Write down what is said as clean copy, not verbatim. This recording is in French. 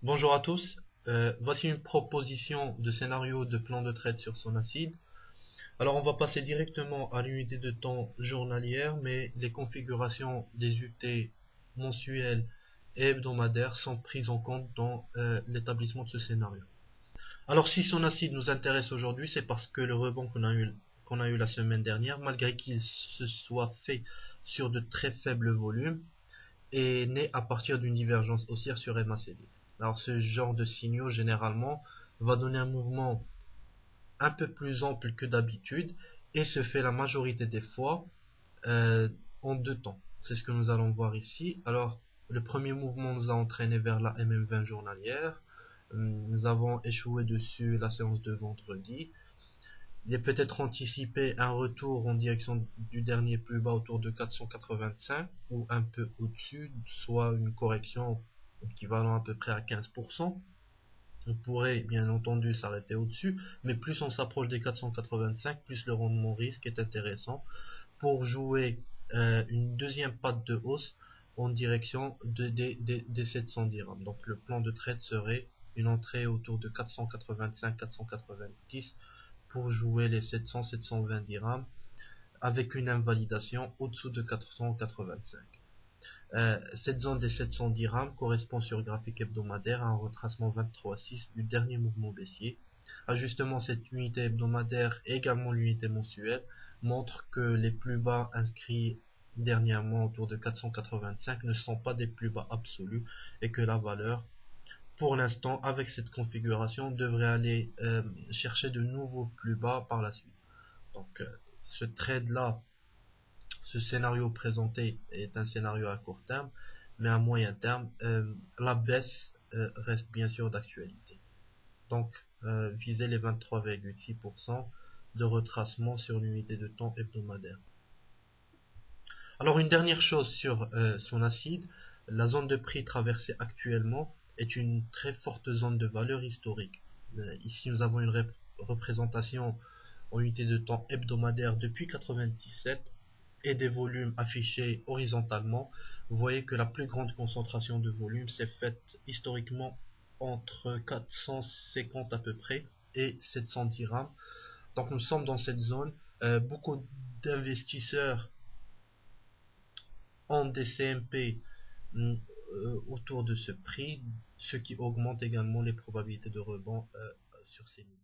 Bonjour à tous. Voici une proposition de scénario de plan de trade sur son acide. Alors on va passer directement à l'unité de temps journalière, mais les configurations des UT mensuelles et hebdomadaires sont prises en compte dans l'établissement de ce scénario. Alors si son acide nous intéresse aujourd'hui, c'est parce que le rebond qu'on a eu la semaine dernière, malgré qu'il se soit fait sur de très faibles volumes, est né à partir d'une divergence haussière sur MACD. Alors ce genre de signaux généralement va donner un mouvement un peu plus ample que d'habitude et se fait la majorité des fois euh, en deux temps. C'est ce que nous allons voir ici. Alors le premier mouvement nous a entraîné vers la MM20 journalière. Nous avons échoué dessus la séance de vendredi. Il est peut-être anticipé un retour en direction du dernier plus bas autour de 485 ou un peu au-dessus, soit une correction équivalent à peu près à 15%. On pourrait bien entendu s'arrêter au-dessus, mais plus on s'approche des 485, plus le rendement risque est intéressant pour jouer une deuxième patte de hausse en direction des 700 dirhams. Donc le plan de trade serait une entrée autour de 485-490 pour jouer les 700-720 dirhams avec une invalidation au-dessous de 485. Cette zone des 700 dirhams correspond sur le graphique hebdomadaire à un retracement 23,6 du dernier mouvement baissier. Ajustement, cette unité hebdomadaire et également l'unité mensuelle montrent que les plus bas inscrits dernièrement autour de 485 ne sont pas des plus bas absolus et que la valeur pour l'instant avec cette configuration devrait aller chercher de nouveaux plus bas par la suite. Donc ce trade là, ce scénario présenté est un scénario à court terme, mais à moyen terme, la baisse reste bien sûr d'actualité. Donc, viser les 23,6% de retracement sur l'unité de temps hebdomadaire. Alors, une dernière chose sur son acide, la zone de prix traversée actuellement est une très forte zone de valeur historique. Ici, nous avons une représentation en unité de temps hebdomadaire depuis 97 et des volumes affichés horizontalement. Vous voyez que la plus grande concentration de volume s'est faite historiquement entre 450 à peu près et 700 dirhams. Donc nous sommes dans cette zone. Beaucoup d'investisseurs ont des CMP autour de ce prix, ce qui augmente également les probabilités de rebond sur ces niveaux.